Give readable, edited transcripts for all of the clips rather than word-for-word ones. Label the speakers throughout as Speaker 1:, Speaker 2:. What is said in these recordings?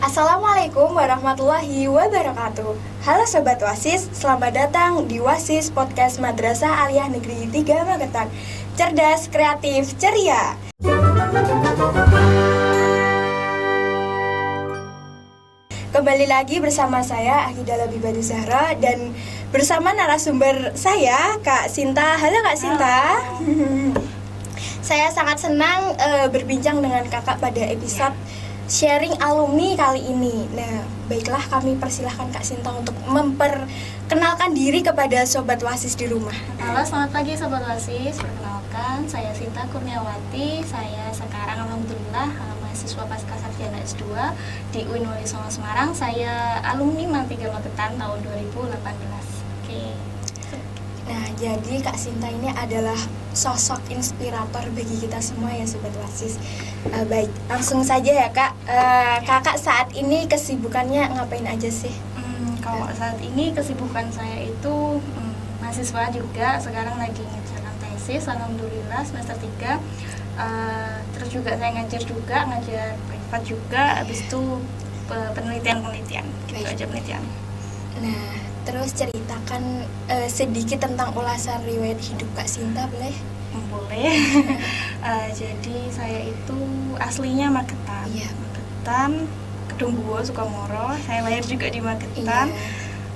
Speaker 1: Assalamualaikum warahmatullahi wabarakatuh. Halo Sobat Wasis, selamat datang di Wasis Podcast Madrasah Aliyah Negeri 3 Magetan. Cerdas, kreatif, ceria. Kembali lagi bersama saya Akidah Labibadu Zahra dan bersama narasumber saya Kak Sinta. Halo Kak Sinta. Saya sangat senang berbincang dengan kakak pada episode sharing alumni kali ini. Nah, baiklah kami persilahkan Kak Sinta untuk memperkenalkan diri kepada Sobat Wasis di rumah.
Speaker 2: Halo, selamat pagi Sobat Wasis. Perkenalkan, saya Sinta Kurniawati. Saya sekarang alhamdulillah mahasiswa Pascasarjana S2 di UIN Wali Songo Semarang. Saya alumni MAN 3 Magetan tahun 2018. Oke.
Speaker 1: Nah, jadi Kak Sinta ini adalah sosok inspirator bagi kita semua ya Sobat Wasis. Baik, langsung saja ya Kak. Kakak saat ini kesibukannya ngapain aja sih?
Speaker 2: Kalau saat ini kesibukan saya itu mahasiswa juga. Sekarang lagi ngerjakan tesis, alhamdulillah semester 3. Terus juga saya ngajar privat juga. Habis itu penelitian gitu aja penelitian.
Speaker 1: Nah, terus ceritakan sedikit tentang ulasan riwayat hidup Kak Sinta, boleh?
Speaker 2: Boleh. Jadi saya itu aslinya Magetan.
Speaker 1: Iya.
Speaker 2: Magetan, Kedungguo, Sukamoro. Saya lahir juga di Magetan.
Speaker 1: Iya.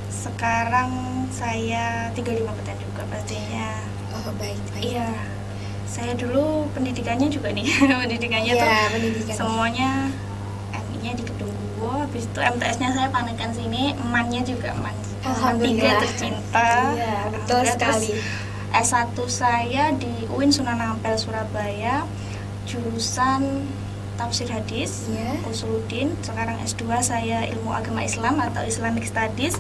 Speaker 2: Sekarang saya tinggal di Magetan juga pastinya.
Speaker 1: Oh, baik.
Speaker 2: Iya. Saya dulu pendidikannya juga nih. pendidikannya tuh
Speaker 1: pendidikan.
Speaker 2: semuanya MI-nya di Kedungguo. Habis itu MTS-nya saya Panekan sini, MAN-nya juga MAN.
Speaker 1: Alhamdulillah.
Speaker 2: 3 tercinta.
Speaker 1: Iya, betul sekali.
Speaker 2: S1 saya di UIN Sunan Ampel Surabaya, jurusan Tafsir Hadis, Usuluddin. Sekarang S2 saya Ilmu Agama Islam atau Islamic Studies.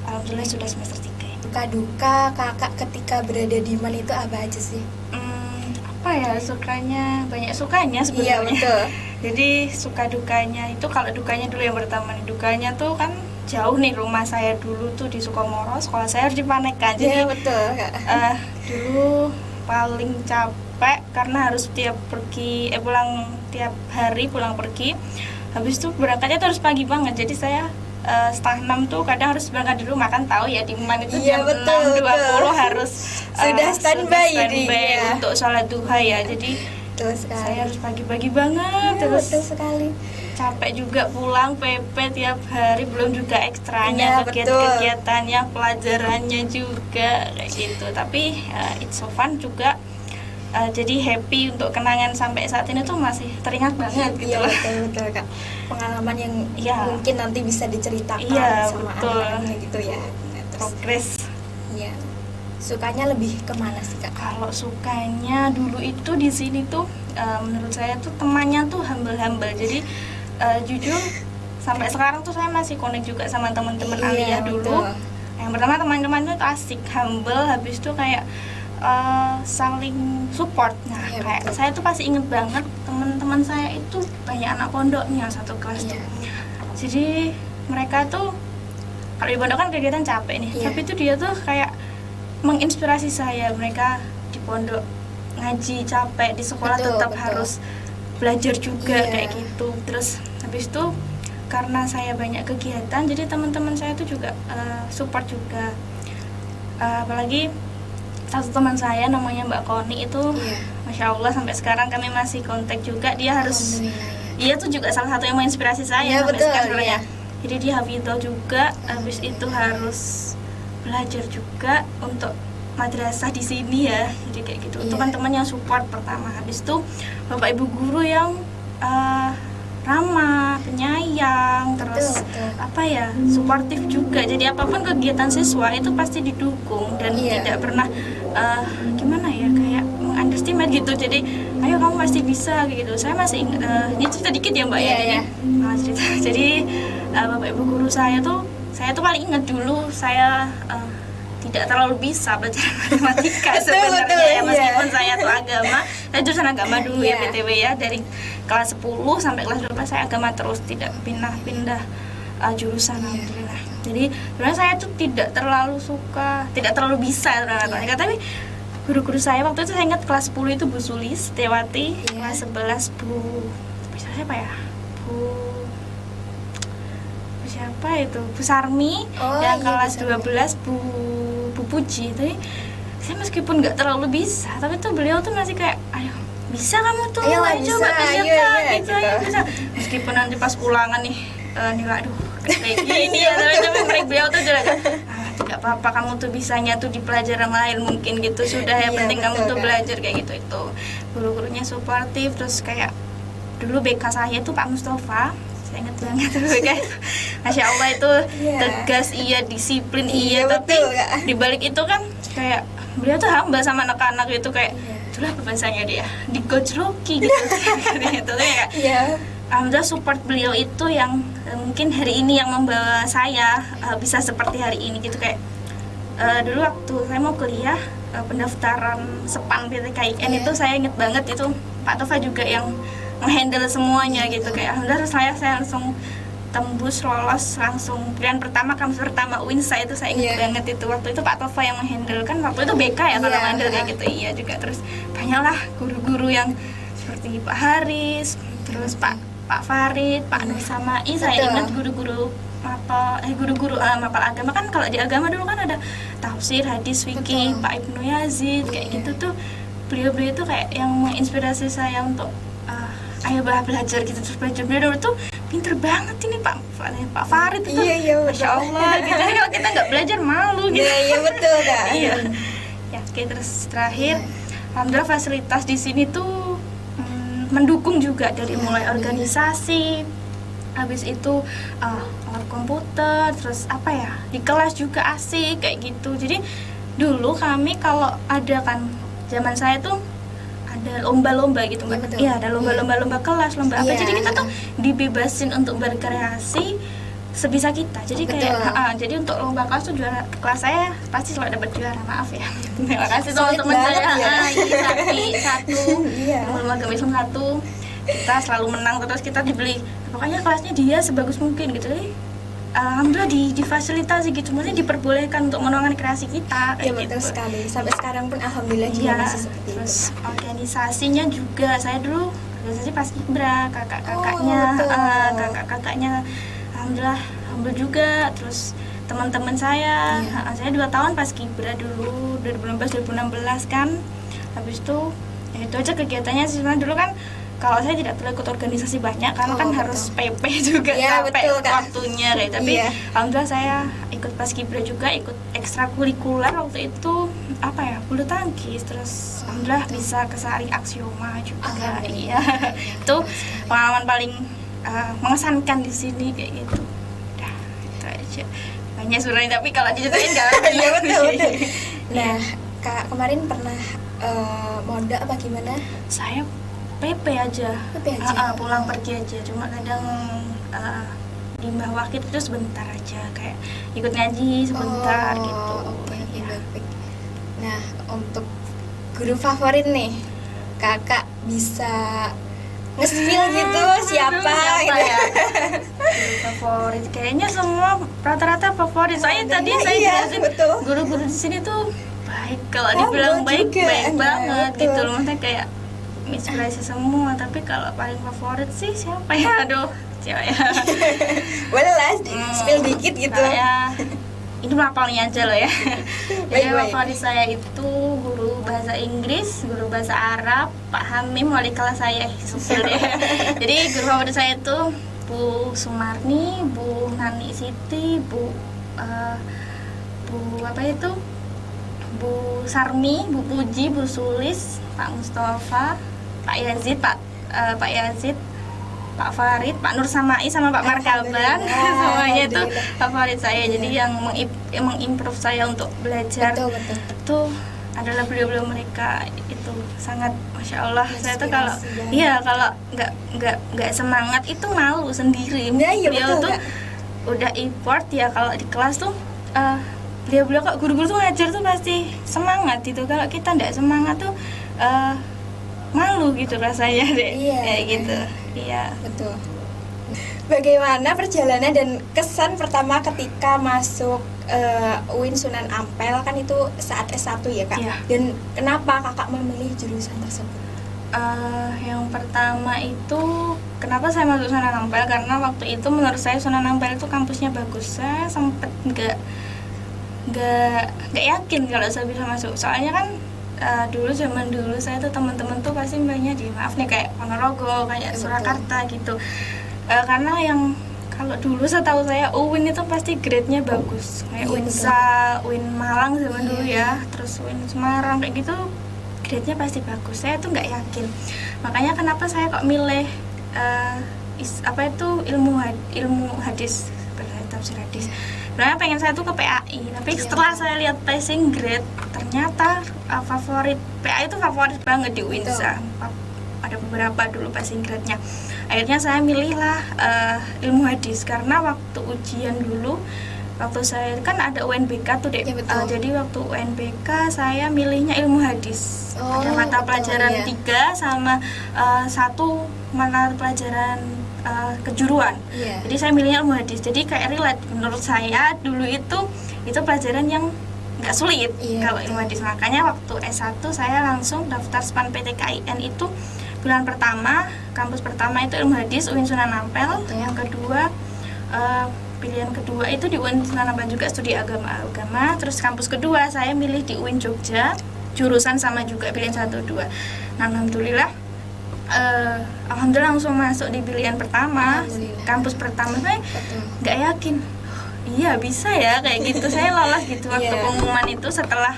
Speaker 2: Alhamdulillah sudah semester 3.
Speaker 1: Duka-duka kakak ketika berada di MAN itu apa aja sih?
Speaker 2: Apa ya, sukanya, banyak sukanya sebenarnya.
Speaker 1: Iya, betul.
Speaker 2: Jadi suka dukanya itu, kalau dukanya dulu yang pertama nih, dukanya tuh kan jauh nih, rumah saya dulu tuh di Sukamoro, sekolah saya harus di Panekan. Jadi
Speaker 1: betul, Kak.
Speaker 2: Dulu paling capek karena harus pulang tiap hari, pulang pergi. Habis itu berangkatnya tuh harus pagi banget. Jadi saya 5:30 tuh kadang harus berangkat di rumah, kan tahu ya di MAN itu jam 6.20 harus
Speaker 1: sudah standby
Speaker 2: untuk sholat duha ya. Jadi saya harus pagi-pagi banget, terus
Speaker 1: betul sekali.
Speaker 2: capek juga pulang PP tiap hari, belum juga ekstranya, kegiatannya, pelajarannya juga kayak gitu. Tapi it's so fun juga. Jadi happy untuk kenangan sampai saat ini tuh masih teringat banget gitu.
Speaker 1: Iya, betul Kak. Pengalaman yang mungkin nanti bisa diceritakan sama anak-anaknya gitu ya.
Speaker 2: Progres.
Speaker 1: Iya. Sukanya lebih kemana sih Kak?
Speaker 2: Kalau sukanya dulu itu di sini tuh menurut saya tuh temannya tuh humble. Jadi jujur sampai sekarang tuh saya masih connect juga sama teman-teman Aliyah dulu. Yang pertama teman-temannya tuh asik, humble, habis itu kayak saling support. Nah, kayak saya tuh pasti inget banget teman-teman saya itu banyak anak pondoknya satu kelas tuh. Jadi mereka tuh kalau di pondok kan kegiatan capek nih, tapi itu dia tuh kayak menginspirasi saya. Mereka di pondok ngaji capek, di sekolah tetap harus belajar juga kayak gitu. Terus habis itu karena saya banyak kegiatan, jadi teman-teman saya tuh juga support juga. Apalagi satu teman saya namanya Mbak Koni itu, Masya Allah sampai sekarang kami masih kontak juga. Dia tuh juga salah satu yang menginspirasi saya sampai sekarang ya. Jadi dia hafidhah juga, habis itu harus belajar juga untuk madrasah di sini ya. Jadi kayak gitu. Teman-teman yang support pertama, habis itu Bapak Ibu guru yang ramah, penyayang, terus suportif juga. Jadi apapun kegiatan siswa itu pasti didukung dan tidak pernah kayak underestimate gitu. Jadi ayo kamu pasti bisa gitu. Saya masih ini cerita dikit ya Mbak ya. Cerita. Jadi Bapak Ibu guru saya tuh paling ingat dulu saya tidak terlalu bisa belajar matematika sebenarnya. Meskipun saya tuh saya jurusan agama dulu ya BTW ya, dari kelas 10 sampai kelas 12 saya agama terus, tidak pindah-pindah jurusan alhamdulillah. Jadi sebenarnya saya tuh tidak terlalu bisa matematika, tapi guru-guru saya waktu itu saya ingat kelas 10 itu Bu Sulis Setiawati, kelas 11 Bu siapa ya? Bu siapa itu Bu Sarmi,
Speaker 1: Oh,
Speaker 2: yang
Speaker 1: iya,
Speaker 2: kelas
Speaker 1: Bu Sarmi.
Speaker 2: 12 Bu Puji. Tapi saya meskipun nggak terlalu bisa, tapi tuh beliau tuh masih kayak, ayo bisa kamu tuh,
Speaker 1: Ayolah,
Speaker 2: ayo coba
Speaker 1: bisa,
Speaker 2: bisa
Speaker 1: ayo,
Speaker 2: Kak,
Speaker 1: iya,
Speaker 2: gitu,
Speaker 1: gitu.
Speaker 2: ayo bisa. Meskipun nanti pas ulangan nih nilai aduh kayak gini ya, tapi beliau tuh juga tidak apa-apa, kamu tuh bisanya tuh di pelajaran lain mungkin gitu, sudah ya
Speaker 1: Iya,
Speaker 2: penting kamu
Speaker 1: betul,
Speaker 2: tuh
Speaker 1: Kak.
Speaker 2: belajar kayak gitu. Itu guru-gurunya suportif. Terus kayak dulu BK saya tuh Pak Mustafa, saya ingat banget tuh BK itu. Masya Allah itu
Speaker 1: Iya.
Speaker 2: tegas iya, disiplin
Speaker 1: Iya,
Speaker 2: iya, tapi
Speaker 1: betul, Kak.
Speaker 2: dibalik itu kan kayak beliau tuh hamba sama anak-anak itu, kayak
Speaker 1: Iya.
Speaker 2: itulah bahasanya dia digojloki gitu gitu tuh kayak
Speaker 1: Iya.
Speaker 2: alhamdulillah support beliau itu yang mungkin hari ini yang membawa saya bisa seperti hari ini gitu. Kayak dulu waktu saya mau kuliah pendaftaran SEPAN PTKIN
Speaker 1: Iya.
Speaker 2: itu saya inget banget itu Pak Tova juga yang menghandle semuanya gitu. Kayak alhamdulillah saya langsung tembus lolos langsung pilihan pertama, kampus pertama UINSA itu saya ingat
Speaker 1: Iya.
Speaker 2: banget itu. Waktu itu Pak Tova yang menghandle, kan waktu itu BK ya kalau
Speaker 1: Iya.
Speaker 2: menghandle kayak gitu. Iya juga. Terus banyaklah guru-guru yang seperti Pak Haris, terus Pak Farid, Pak Nur Samai. Saya
Speaker 1: Betul.
Speaker 2: ingat guru-guru guru-guru mapal agama kan, kalau di agama dulu kan ada tafsir, hadis, fikih,
Speaker 1: Betul.
Speaker 2: Pak Ibnu Yazid kayak
Speaker 1: Iya.
Speaker 2: gitu tuh. Beliau-beliau itu kayak yang menginspirasi saya untuk ayo belajar gitu. Terus beliau tuh pinter banget ini Pak Farid itu.
Speaker 1: Iya, iya, betul.
Speaker 2: Masya Allah gitu. Jadi kalau kita nggak belajar malu gitu.
Speaker 1: Iya, iya, betul, Kak.
Speaker 2: Iya. Ya, oke, terus terakhir alhamdulillah fasilitas di sini tuh mendukung juga, dari mulai organisasi, habis itu alat komputer, terus apa ya, di kelas juga asik kayak gitu. Jadi dulu kami kalau ada kan, zaman saya tuh ada lomba-lomba gitu
Speaker 1: Iya,
Speaker 2: Mbak.
Speaker 1: betul.
Speaker 2: Iya, ada lomba-lomba kelas, lomba apa.
Speaker 1: Iya.
Speaker 2: Jadi kita tuh dibebasin untuk berkreasi sebisa kita. Jadi kayak
Speaker 1: Betul.
Speaker 2: jadi untuk lomba kelas tuh juara kelas saya pasti selalu dapat juara, maaf ya. Terima kasih
Speaker 1: Solid
Speaker 2: teman-teman
Speaker 1: banget
Speaker 2: saya.
Speaker 1: ya.
Speaker 2: Ini satu,
Speaker 1: Iya.
Speaker 2: lomba agama Islam satu. Kita selalu menang, terus kita dibeli. Pokoknya kelasnya dia sebagus mungkin gitu. Jadi alhamdulillah difasilitasi gitu, maksudnya diperbolehkan untuk menuangkan kreasi kita
Speaker 1: Iya,
Speaker 2: kayak
Speaker 1: betul
Speaker 2: gitu.
Speaker 1: sekali. Sampai sekarang pun alhamdulillah juga
Speaker 2: Iya,
Speaker 1: masih seperti
Speaker 2: terus
Speaker 1: itu.
Speaker 2: organisasinya juga saya dulu organisasi Paskibra, kakak-kakaknya,
Speaker 1: Oh, betul.
Speaker 2: kakak-kakaknya alhamdulillah humble juga. Terus teman-teman saya,
Speaker 1: Iya.
Speaker 2: saya 2 tahun Paskibra dulu 2015-2016 kan. Habis itu ya itu aja kegiatannya sih. Sebenarnya dulu kan kalau saya tidak terlalu ikut organisasi banyak karena
Speaker 1: Oh,
Speaker 2: kan
Speaker 1: betul.
Speaker 2: harus PP juga,
Speaker 1: Iya,
Speaker 2: capek
Speaker 1: betul, Kak.
Speaker 2: waktunya kayak. Tapi
Speaker 1: Iya.
Speaker 2: alhamdulillah saya ikut Paskibra juga, ikut ekstrakurikuler waktu itu apa ya, bulu tangkis. Terus alhamdulillah bisa ke Sari Aksioma juga.
Speaker 1: Alhamdulillah.
Speaker 2: Iya. Itu pengalaman paling mengesankan di sini kayak gitu. Udah, itu aja. Banyak sebenarnya, tapi kalau diceritain nggak
Speaker 1: Iya, betul, betul.
Speaker 2: Iya.
Speaker 1: Nah, Kak kemarin pernah mondok apa gimana?
Speaker 2: Saya PP aja.
Speaker 1: PP aja.
Speaker 2: Pulang pergi aja. Cuma kadang di Mbah Wakit itu sebentar aja, kayak ikut ngaji sebentar gitu.
Speaker 1: Oke, oke,
Speaker 2: Iya.
Speaker 1: baik. Nah, untuk guru favorit nih, Kakak bisa nge-spill gitu siapa gitu.
Speaker 2: ya? Guru favorit kayaknya semua rata-rata favorit. Soalnya tadi saya
Speaker 1: Iya,
Speaker 2: jelasin
Speaker 1: betul.
Speaker 2: guru-guru di sini tuh baik. Kalau
Speaker 1: Oh,
Speaker 2: dibilang
Speaker 1: baik
Speaker 2: baik,
Speaker 1: juga.
Speaker 2: baik
Speaker 1: Nah,
Speaker 2: banget
Speaker 1: betul.
Speaker 2: gitu loh. Maksudnya kayak inspirasi semua. Tapi kalau paling favorit sih siapa ya? Aduh, siapa ya?
Speaker 1: Boleh lah, spill dikit gitu.
Speaker 2: Saya ini melapalnya aja loh ya. Jadi
Speaker 1: Baik.
Speaker 2: favorit saya itu guru bahasa Inggris, guru bahasa Arab, Pak Hamim, wali kelas saya. Supir ya. Jadi guru favorit saya itu Bu Sumarni, Bu Nani Siti, Bu apa itu? Bu Sarmi, Bu Puji, Bu Sulis, Pak Mustafa, Pak Yazid, Pak Yazid, Pak Farid, Pak Nur Samai sama Pak Markaban.
Speaker 1: Alhamdulillah,
Speaker 2: Semuanya itu
Speaker 1: alhamdulillah.
Speaker 2: favorit saya.
Speaker 1: Iya.
Speaker 2: Jadi yang mengimprove saya untuk belajar
Speaker 1: Betul, betul.
Speaker 2: itu adalah beliau-beliau mereka. Itu sangat masya Allah. Saya tuh kalau
Speaker 1: Inspirasi banget.
Speaker 2: iya kalau nggak semangat itu malu sendiri.
Speaker 1: Nah, iya,
Speaker 2: Beliau
Speaker 1: betul,
Speaker 2: tuh
Speaker 1: Kak.
Speaker 2: udah effort ya, kalau di kelas tuh beliau-beliau kok guru-guru tuh ngajar tuh pasti semangat gitu. Kalau kita nggak semangat tuh malu gitu rasanya deh.
Speaker 1: Iya,
Speaker 2: Kayak gitu. Iya.
Speaker 1: Betul. Bagaimana perjalanan dan kesan pertama ketika masuk UIN Sunan Ampel, kan itu saat S1 ya Kak?
Speaker 2: Iya.
Speaker 1: Dan kenapa Kakak memilih jurusan tersebut?
Speaker 2: Yang pertama itu kenapa saya masuk Sunan Ampel, karena waktu itu menurut saya Sunan Ampel itu kampusnya bagus. Saya sempet nggak yakin kalau saya bisa masuk, soalnya kan zaman dulu saya tuh teman-teman tuh pasti mainnya di maaf nih kayak Ponorogo, kayak Surakarta gitu. Karena yang kalau dulu setahu saya UIN itu pasti grade-nya bagus, kayak UINSA, UIN Malang zaman dulu ya, terus UIN Semarang kayak gitu grade-nya pasti bagus. Saya tuh nggak yakin, makanya kenapa saya kok milih ilmu hadis, tafsir hadis. Sebenarnya pengen saya tuh ke PAI, tapi setelah saya lihat passing grade ternyata favorit PAI itu favorit banget di UINSA. Ada beberapa dulu passing grade-nya. Akhirnya saya milihlah ilmu hadis, karena waktu ujian dulu, waktu saya kan ada UNBK tuh Dek. Jadi waktu UNBK saya milihnya ilmu hadis. Ada mata pelajaran 3 sama 1 mata pelajaran kejuruan. Jadi saya milihnya ilmu hadis. Jadi kayak relate menurut saya dulu itu pelajaran yang nggak sulit kalau ilmu hadis. Makanya waktu S1 saya langsung daftar SPAN PTKIN itu pilihan pertama, kampus pertama itu ilmu hadis UIN Sunan Ampel. Yang kedua pilihan kedua itu di UIN Sunan Ampel juga studi agama. Terus kampus kedua saya milih di UIN Jogja, jurusan sama juga pilihan 1, 2. Nah, alhamdulillah langsung masuk di pilihan pertama. Kampus pertama saya nggak yakin, iya bisa ya kayak gitu. Saya lolos gitu waktu pengumuman itu setelah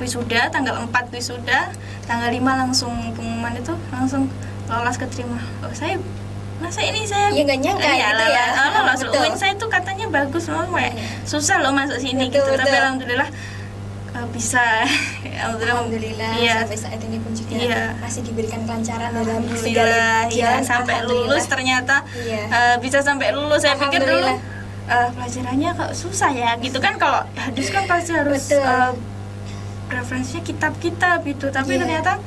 Speaker 2: wisuda, tanggal 4 wisuda, tanggal 5 langsung pengumuman itu, langsung lolos keterima. Saya masa ini saya
Speaker 1: nggak nyangka gitu ya.
Speaker 2: Lolos UIN saya tuh katanya bagus loh, susah loh masuk sini gitu. Tapi alhamdulillah bisa.
Speaker 1: Alhamdulillah sampai saat ini pun juga masih diberikan kelancaran dalam segala jalan
Speaker 2: sampai lulus. Ternyata bisa sampai lulus. Saya pikir dulu pelajarannya kok susah ya gitu kan, kalau hadis kan pasti harus referensinya kitab-kitab gitu, tapi ternyata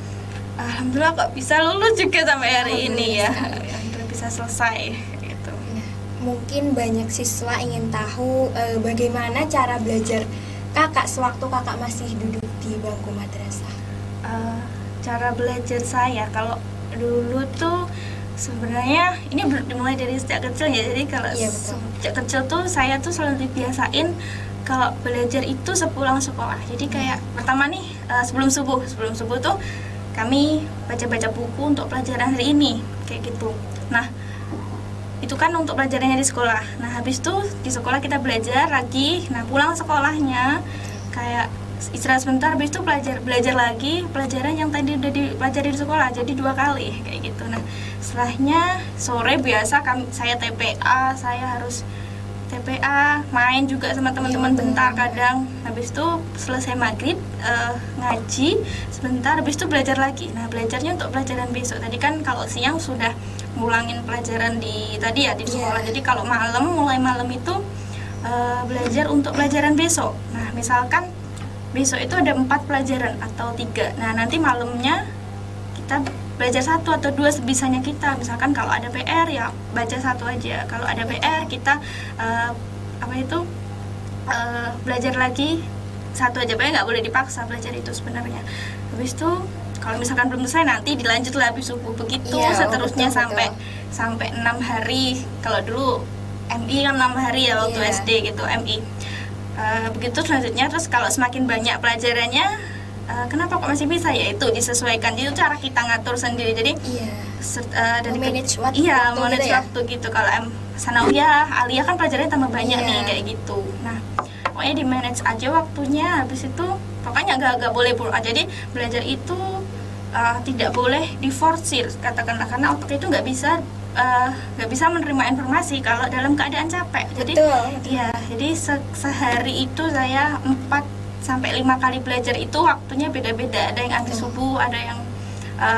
Speaker 2: alhamdulillah kok bisa lulus juga sampai hari ini ya, bisa selesai gitu.
Speaker 1: Mungkin banyak siswa ingin tahu bagaimana cara belajar kakak sewaktu kakak masih duduk di bangku madrasah.
Speaker 2: Cara belajar saya kalau dulu tuh sebenarnya ini dimulai dari sejak kecil ya. Jadi kalau sejak kecil tuh saya tuh selalu dibiasain kalau belajar itu sepulang sekolah. Jadi kayak pertama nih sebelum subuh tuh kami baca-baca buku untuk pelajaran hari ini kayak gitu. Nah, itu kan untuk pelajarannya di sekolah. Nah, habis itu di sekolah kita belajar lagi. Nah, pulang sekolahnya kayak istirahat sebentar, habis itu belajar lagi pelajaran yang tadi udah dipelajari di sekolah, jadi 2 kali kayak gitu. Nah, setelahnya sore biasa saya TPA, saya harus TPA, main juga sama teman-teman bentar kadang. Habis itu selesai maghrib ngaji sebentar, habis itu belajar lagi. Nah, belajarnya untuk pelajaran besok. Tadi kan kalau siang sudah ngulangin pelajaran di sekolah. Jadi kalau mulai malam itu belajar untuk pelajaran besok. Nah, misalkan besok itu ada 4 pelajaran atau 3. Nah, nanti malamnya kita belajar 1 atau 2 sebisanya kita. Misalkan kalau ada PR ya baca 1 aja. Kalau ada PR kita belajar lagi 1 aja. Pokoknya nggak boleh dipaksa belajar itu sebenarnya. Habis itu kalau misalkan belum selesai nanti dilanjut lah habis subuh, begitu seterusnya sampai 6 hari. Kalau dulu MI kan 6 hari ya waktu SD gitu, MI. Begitu selanjutnya. Terus kalau semakin banyak pelajarannya, kenapa kok masih bisa, ya itu disesuaikan. Itu cara kita ngatur sendiri. Jadi dari
Speaker 1: manage
Speaker 2: waktu gitu. Kalau sanawiyah, aliyah kan pelajarannya tambah banyak nih kayak gitu. Nah, pokoknya di manage aja waktunya. Habis itu pokoknya nggak boleh jadi belajar itu tidak boleh diforsir katakanlah, karena otak itu nggak bisa menerima informasi kalau dalam keadaan capek. Jadi jadi sehari itu saya 4-5 kali belajar. Itu waktunya beda-beda, ada yang habis subuh, ada yang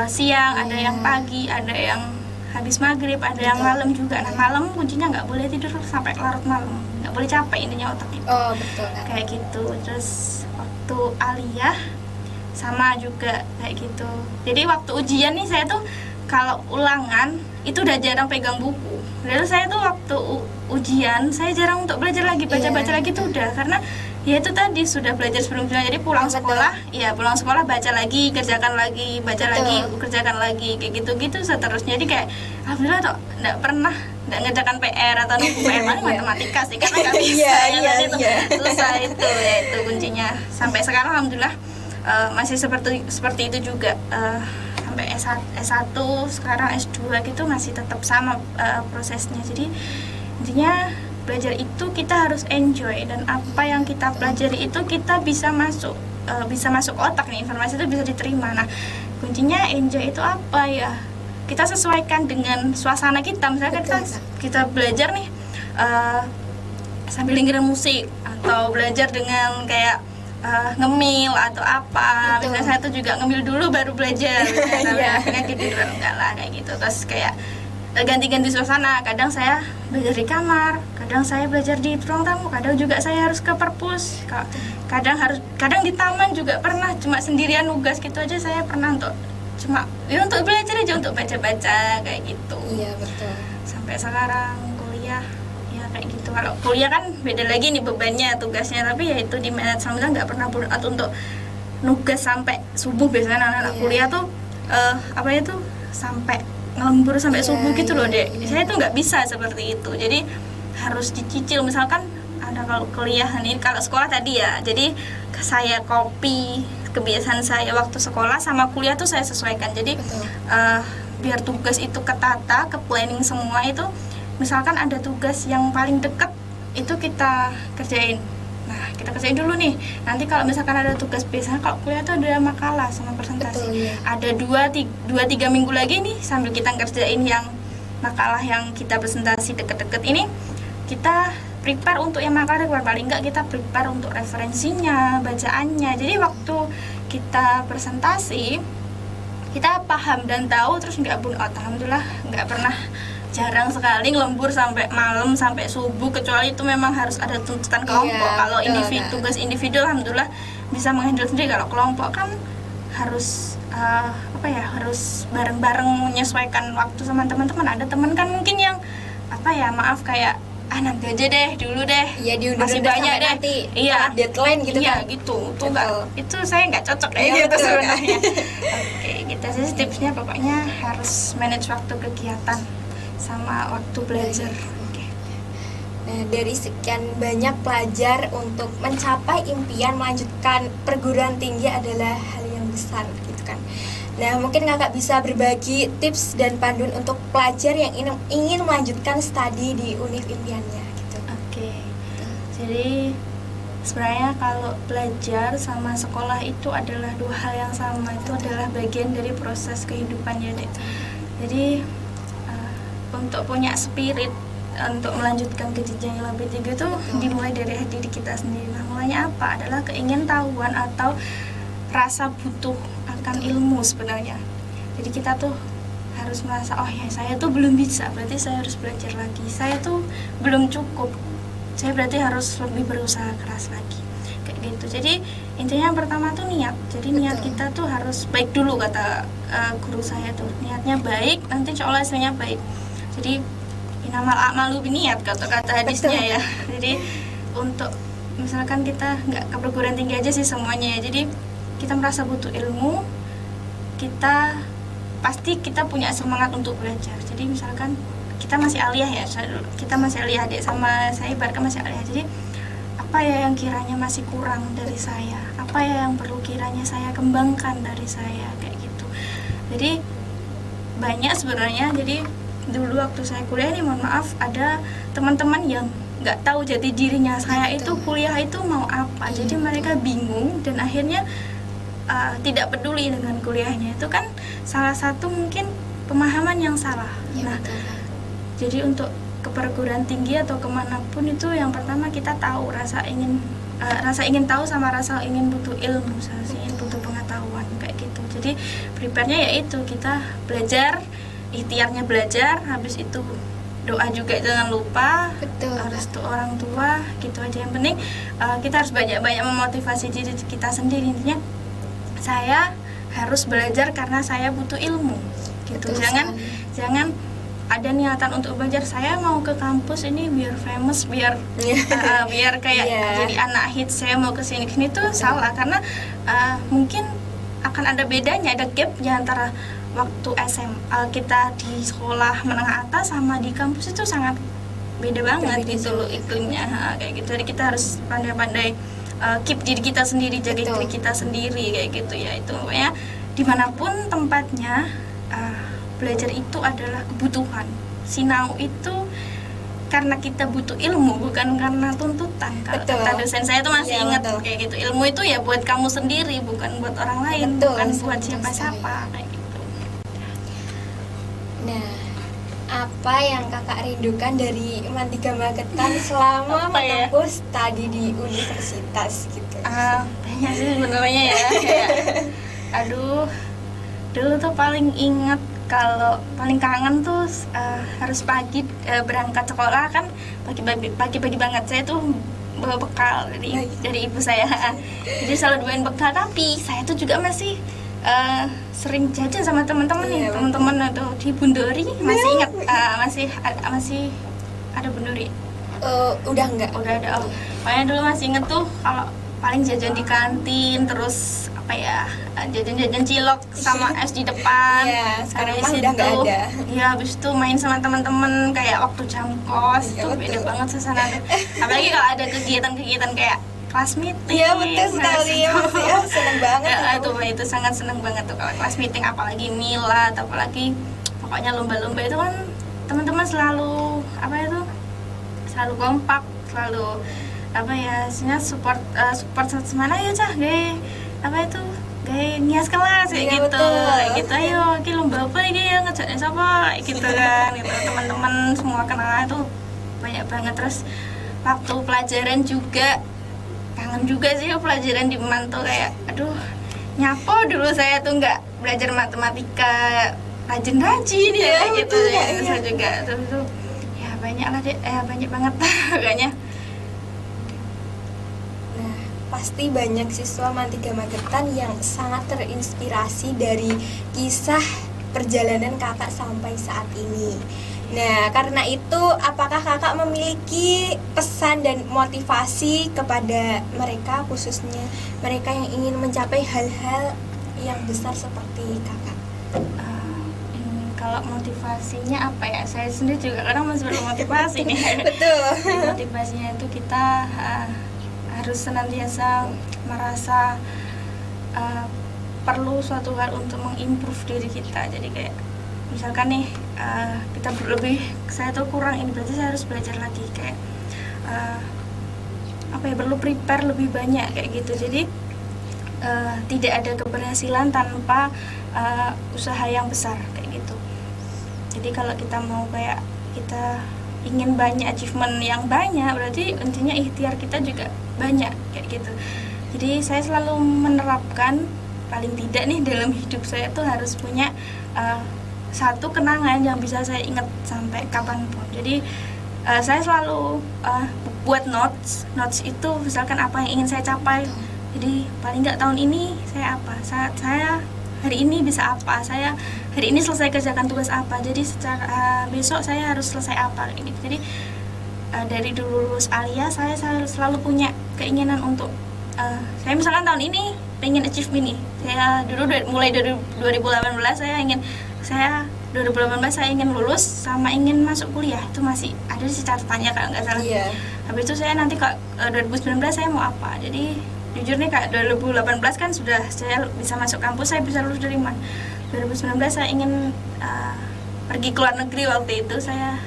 Speaker 2: siang, ada yang pagi, ada yang habis maghrib, ada yang malam juga. Nah, malam kuncinya nggak boleh tidur sampai larut malam, nggak boleh capek intinya otak itu. Kayak gitu. Terus waktu aliyah sama juga kayak gitu. Jadi waktu ujian nih saya tuh kalau ulangan itu udah jarang pegang buku. Padahal saya tuh waktu ujian saya jarang untuk belajar lagi, baca lagi tuh udah, karena ya itu tadi sudah belajar sebelumnya, jadi pulang sekolah pulang sekolah baca lagi, kerjakan lagi, baca lagi, kerjakan lagi, kayak gitu seterusnya. Jadi kayak alhamdulillah tuh nggak pernah nggak ngerjakan PR atau nunggu PR, paling matematika sih karena nggak bisa susah itu ya, itu kuncinya. Sampai sekarang alhamdulillah masih seperti itu juga, sampai S1 sekarang S2 gitu masih tetap sama prosesnya. Jadi intinya belajar itu kita harus enjoy, dan apa yang kita pelajari itu kita bisa masuk otak nih, informasi itu bisa diterima. Nah kuncinya enjoy itu apa ya, kita sesuaikan dengan suasana kita. Misalnya kita belajar nih sambil dengerin musik, atau belajar dengan kayak ngemil atau apa. Misalnya saya tuh juga ngemil dulu baru belajar, tapi akhirnya tiduran enggak lah kayak gitu. Terus kayak ganti-ganti suasana, kadang saya belajar di kamar, kadang saya belajar di ruang tamu, kadang juga saya harus ke perpus, kadang di taman juga pernah, cuma sendirian nugas gitu aja saya pernah, untuk belajar aja, untuk baca-baca kayak gitu.
Speaker 1: Iya betul.
Speaker 2: Sampai sekarang kuliah ya kayak gitu. Kalau kuliah kan beda lagi nih bebannya, tugasnya, tapi ya itu di manajemen nggak pernah burnout untuk nugas sampai subuh. Biasanya anak-anak kuliah tuh sampai ngelembur sampai subuh gitu loh Dek. Saya tuh nggak bisa seperti itu, jadi harus dicicil. Misalkan ada kalau kuliah nih, kalau sekolah tadi ya, jadi saya copy kebiasaan saya waktu sekolah sama kuliah tuh saya sesuaikan. Jadi biar tugas itu ketata, ke planning semua itu. Misalkan ada tugas yang paling deket itu kita kerjain. Nah kita kerjain dulu nih, nanti kalau misalkan ada tugas, biasanya kalau kuliah tuh ada makalah sama presentasi, ada 2-3 minggu lagi nih sambil kita kerjain yang makalah yang kita presentasi deket-deket ini, kita prepare untuk yang makalah, paling enggak kita prepare untuk referensinya, bacaannya. Jadi waktu kita presentasi kita paham dan tahu, terus nggak burnout. Alhamdulillah nggak pernah, jarang sekali lembur sampai malam sampai subuh, kecuali itu memang harus ada tuntutan kelompok. Kalau tugas individu alhamdulillah bisa menghandle sendiri. Kalau kelompok kan harus harus bareng-bareng menyesuaikan waktu sama teman-teman. Ada teman kan mungkin yang kayak nanti aja deh, dulu deh, masih banyak deh
Speaker 1: nanti,
Speaker 2: iya
Speaker 1: deadline gitu kan.
Speaker 2: Gitu tuh itu saya nggak cocok kayak gitu sebenarnya. Oke, gitu sih tipsnya, pokoknya harus manage waktu kegiatan sama waktu belajar.
Speaker 1: Nah, dari sekian banyak pelajar untuk mencapai impian melanjutkan perguruan tinggi adalah hal yang besar gitu kan. Nah, mungkin kakak bisa berbagi tips dan panduan untuk pelajar yang ingin melanjutkan studi di univ impiannya gitu.
Speaker 2: Oke. Jadi sebenarnya kalau belajar sama sekolah itu adalah dua hal yang sama, itu adalah bagian dari proses kehidupan ya Dek. Jadi untuk punya spirit untuk melanjutkan ke jenjang yang lebih tinggi itu dimulai dari diri kita sendiri. Nah, mulainya apa? Adalah keingintahuan atau rasa butuh akan ilmu sebenarnya. Jadi kita tuh harus merasa, oh ya saya tuh belum bisa, berarti saya harus belajar lagi. Saya tuh belum cukup, saya berarti harus lebih berusaha keras lagi, kayak gitu. Jadi intinya yang pertama tuh niat. Jadi niat kita tuh harus baik dulu, kata guru saya tuh, niatnya baik, nanti insya Allah hasilnya baik. Jadi inamal a'malu biniat, kata hadisnya ya. Jadi untuk misalkan kita nggak ke perguruan tinggi aja sih semuanya ya, jadi kita merasa butuh ilmu, kita pasti kita punya semangat untuk belajar. Jadi misalkan kita masih aliyah ya, kita masih aliyah Dek, sama saya ibaratkan masih aliyah. Jadi apa ya yang kiranya masih kurang dari saya, apa ya yang perlu kiranya saya kembangkan dari saya, kayak gitu. Jadi banyak sebenarnya. Jadi dulu waktu saya kuliah nih, mohon maaf, ada teman-teman yang nggak tahu jati dirinya saya itu kuliah itu mau apa. Jadi mereka bingung dan akhirnya tidak peduli dengan kuliahnya. Itu kan salah satu mungkin pemahaman yang salah. Jadi untuk ke perguruan tinggi atau kemanapun itu yang pertama kita tahu rasa ingin tahu sama rasa ingin butuh ilmu, ingin butuh pengetahuan, kayak gitu. Jadi prepare-nya yaitu kita belajar, ikhtiarnya belajar, habis itu doa juga jangan lupa, restu orang tua, gitu aja. Yang penting kita harus banyak-banyak memotivasi diri kita sendiri. Intinya saya harus belajar karena saya butuh ilmu gitu. Jangan ada niatan untuk belajar, saya mau ke kampus ini biar famous, biar biar kayak jadi anak hits, saya mau ke sini tuh salah, karena mungkin akan ada bedanya, ada gapnya antara waktu SMA kita di sekolah menengah atas sama di kampus itu sangat beda banget gitu loh iklimnya kayak gitu. Jadi kita harus pandai-pandai keep diri kita sendiri, jaga diri kita sendiri kayak gitu ya. Itu pokoknya dimanapun tempatnya, belajar itu adalah kebutuhan. Sinau itu karena kita butuh ilmu, bukan karena tuntutan. Kata dosen saya tuh masih ingat kayak gitu, ilmu itu ya buat kamu sendiri, bukan buat orang lain, bukan buat siapa-siapa kayak gitu.
Speaker 1: Nah, apa yang kakak rindukan dari Mantiga Magetan selama menempuh studi di universitas gitu?
Speaker 2: Banyak sih sebenarnya ya. Kayak, aduh, dulu tuh paling ingat, kalau paling kangen tuh harus pagi berangkat sekolah kan, pagi-pagi banget. Saya tuh bawa bekal dari ibu saya. Jadi selalu bawain bekal, tapi saya tuh juga masih sering jajan sama teman-teman nih, teman-teman atau di Bundori, masih ingat masih ada Bundori.
Speaker 1: Udah enggak?
Speaker 2: Udah ada. Pokoknya dulu masih inget tuh kalau paling jajan di kantin, terus apa ya, jajan-jajan cilok sama es di depan.
Speaker 1: Sekarang mah udah nggak ada.
Speaker 2: Ya, habis itu main sama teman-teman kayak waktu jam kos, itu beda banget suasana tuh. Apalagi kalau ada kegiatan-kegiatan kayak kelas meeting.
Speaker 1: Iya, betul sekali. Seneng banget.
Speaker 2: Itu sangat seneng banget tuh kalau kelas meeting, apalagi milad, apalagi pokoknya lomba-lomba itu kan teman-teman selalu selalu kompak, selalu support semana ya cah, gaya nias kelas kayak gitu, ayo ki lomba apa iki ya, ngejaknya siapa gitu kan gitu. Teman-teman semua kenal itu banyak banget. Terus waktu pelajaran juga kangen juga sih pelajaran di Manto, kayak aduh, nyapo dulu saya tuh nggak belajar matematika rajin-rajin ya gitu ya. Saya juga terus itu ya banyak lah deh, banyak banget kayaknya.
Speaker 1: Pasti banyak siswa Mantiga Magetan yang sangat terinspirasi dari kisah perjalanan kakak sampai saat ini. Nah, karena itu apakah kakak memiliki pesan dan motivasi kepada mereka, khususnya mereka yang ingin mencapai hal-hal yang besar seperti kakak?
Speaker 2: Kalau motivasinya apa ya? Saya sendiri juga kadang masih bermotivasi nih.
Speaker 1: Betul.
Speaker 2: Motivasinya itu kita harus senantiasa merasa perlu suatu hal untuk mengimprove diri kita. Jadi kayak misalkan nih kita saya tuh kurang ini, berarti saya harus belajar lagi, kayak perlu prepare lebih banyak kayak gitu. Jadi tidak ada keberhasilan tanpa usaha yang besar kayak gitu. Jadi kalau kita mau kayak kita ingin banyak achievement yang banyak, berarti intinya ikhtiar kita juga banyak kayak gitu. Jadi saya selalu menerapkan, paling tidak nih dalam hidup saya tuh harus punya satu kenangan yang bisa saya ingat sampai kapanpun. Jadi saya selalu buat notes itu misalkan apa yang ingin saya capai. Jadi paling nggak tahun ini saya apa, saya hari ini bisa apa, saya hari ini selesai kerjakan tugas apa, jadi secara besok saya harus selesai apa gitu. Jadi dari dulu lulus Alia saya selalu punya keinginan untuk saya misalkan tahun ini pengen achieve ini. Saya dulu mulai dari 2018 saya ingin 2018 saya ingin lulus sama ingin masuk kuliah, itu masih ada di catatannya kalau nggak salah. Habis itu saya nanti kok 2019 saya mau apa. Jadi jujur nih kak, 2018 kan sudah saya bisa masuk kampus, saya bisa lulus dari MAN. 2019 saya ingin pergi ke luar negeri, waktu itu saya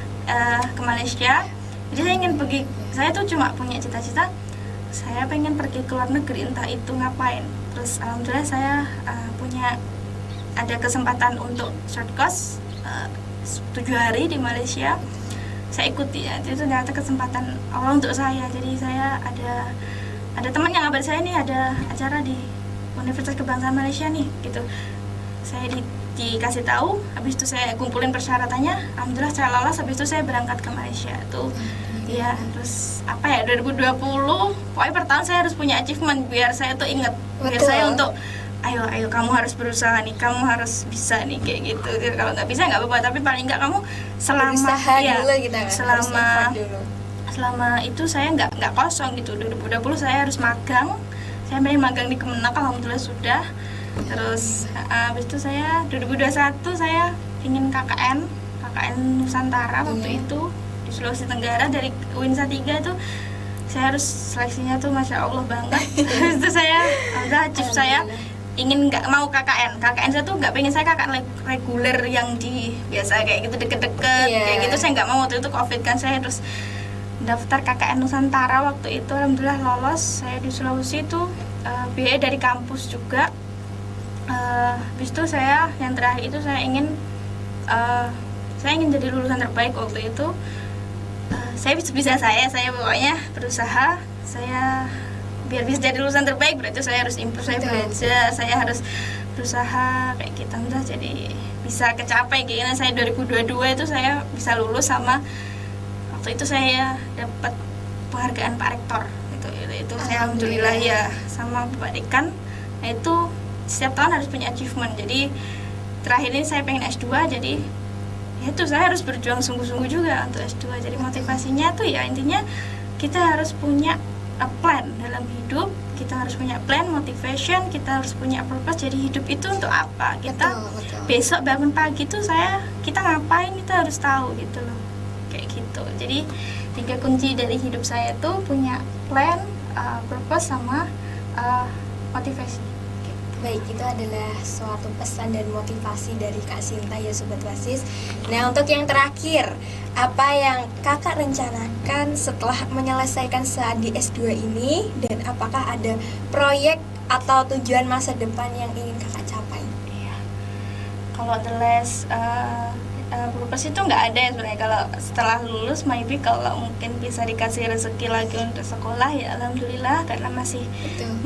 Speaker 2: ke Malaysia. Jadi saya ingin pergi, saya tuh cuma punya cita-cita saya pengen pergi ke luar negeri, entah itu ngapain. Terus alhamdulillah saya ada kesempatan untuk short course 7 hari di Malaysia. Saya ikuti ya, itu ternyata kesempatan Allah untuk saya. Jadi saya ada teman yang ngabarin saya nih ada acara di Universitas Kebangsaan Malaysia nih gitu. Saya dikasih tahu, habis itu saya kumpulin persyaratannya, alhamdulillah saya lolos. Habis itu saya berangkat ke Malaysia tuh. Ya, terus 2020 pokoknya per tahun saya harus punya achievement biar saya tuh inget, biar saya untuk ayo kamu harus berusaha nih, kamu harus bisa nih kayak gitu. Kalau nggak bisa nggak apa-apa, tapi paling nggak kamu selama
Speaker 1: Berusaha
Speaker 2: ya,
Speaker 1: dulu gitu kan, harus effort dulu.
Speaker 2: selama itu saya nggak kosong gitu. 2020 saya harus magang, saya pengen magang di Kemenak, alhamdulillah sudah. Terus habis itu saya 2021 saya ingin KKN Nusantara waktu itu di Sulawesi Tenggara. Dari Winsa 3 itu saya harus seleksinya tuh masya Allah banget. Habis itu saya udah chief saya ingin nggak mau KKN saya tuh nggak pengen saya KKN reguler yang di biasa kayak gitu deket-deket kayak gitu, saya nggak mau. Waktu itu COVID kan, saya terus daftar KKN Nusantara waktu itu, alhamdulillah lolos. Saya di Sulawesi itu biaya dari kampus juga. Habis itu saya yang terakhir itu saya ingin jadi lulusan terbaik waktu itu. Saya bisa saya pokoknya berusaha, saya biar bisa jadi lulusan terbaik berarti saya harus improve, saya belajar, saya harus berusaha kayak gitu. Udah jadi bisa kecapai kayaknya. Saya 2022 itu saya bisa lulus, sama waktu itu saya dapat penghargaan Pak Rektor itu saya alhamdulillah ya, sama Bapak Dekan. Nah itu setiap tahun harus punya achievement. Jadi terakhir ini saya pengen S2, jadi ya itu saya harus berjuang sungguh-sungguh juga untuk S2. Jadi motivasinya tuh ya intinya kita harus punya a plan dalam hidup, kita harus punya plan, motivation, kita harus punya purpose. Jadi hidup itu untuk apa? Kita betul. Besok bangun pagi tuh kita ngapain, kita harus tahu gitu loh. Kayak gitu. Jadi 3 kunci dari hidup saya tuh punya plan, purpose sama motivasi.
Speaker 1: Baik, itu adalah suatu pesan dan motivasi dari Kak Sinta ya Sobat Wasis. Nah, untuk yang terakhir, apa yang kakak rencanakan setelah menyelesaikan studi S2 ini, dan apakah ada proyek atau tujuan masa depan yang ingin kakak capai?
Speaker 2: Iya. Kalau the last purpose itu nggak ada ya sebenarnya. Kalau setelah lulus maybe kalau mungkin bisa dikasih rezeki lagi untuk sekolah ya alhamdulillah, karena masih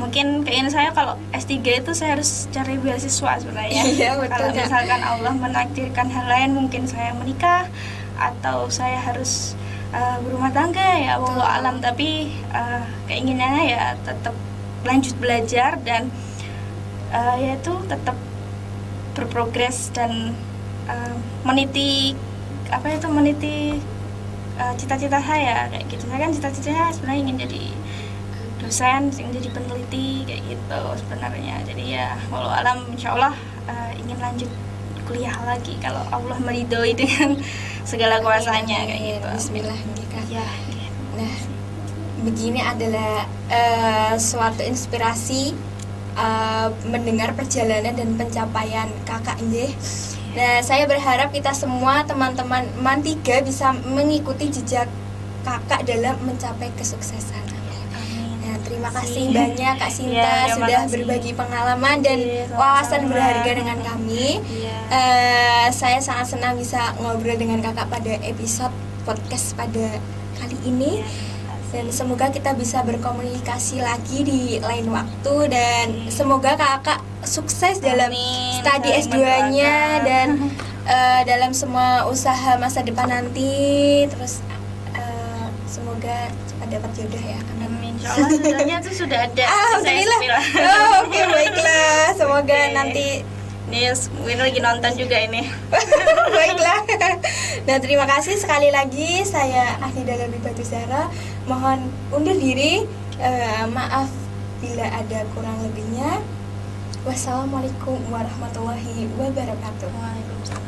Speaker 2: mungkin kayaknya saya kalau S3 itu saya harus cari beasiswa sebenarnya.
Speaker 1: Iya, betul,
Speaker 2: kalau misalkan Allah menakdirkan hal lain, mungkin saya menikah atau saya harus berumah tangga ya wallahu alam. Tapi keinginannya ya tetap lanjut belajar dan yaitu tetap berprogres dan meniti cita-cita saya kayak gitu. Saya kan cita-citanya sebenarnya ingin jadi dosen, ingin jadi peneliti kayak gitu sebenarnya. Jadi ya walau alam insyaallah ingin lanjut kuliah lagi kalau Allah meridhoi dengan segala kuasanya kayak gitu.
Speaker 1: Bismillah
Speaker 2: ya.
Speaker 1: Nah, begini adalah suatu inspirasi mendengar perjalanan dan pencapaian kakak nggih. Nah, saya berharap kita semua teman-teman MAN 3 bisa mengikuti jejak kakak dalam mencapai kesuksesan. Nah, terima kasih banyak Kak Sinta sudah berbagi pengalaman dan wawasan berharga dengan kami. Saya sangat senang bisa ngobrol dengan kakak pada episode podcast pada kali ini. Dan semoga kita bisa berkomunikasi lagi di lain waktu, dan semoga kakak sukses dalam studi S2-nya dan dalam semua usaha masa depan nanti. Terus semoga cepat dapat jodoh ya.
Speaker 2: Amin. Insyaallah jodohnya tuh sudah ada.
Speaker 1: Alhamdulillah. Oke, baiklah. Semoga nanti
Speaker 2: mungkin lagi nonton juga ini.
Speaker 1: Baiklah. Nah, terima kasih sekali lagi. Saya Akhida Gabi Batu Zahra. Mohon undur diri. Maaf bila ada kurang lebihnya. Wassalamualaikum warahmatullahi wabarakatuh.
Speaker 2: Waalaikumsalam.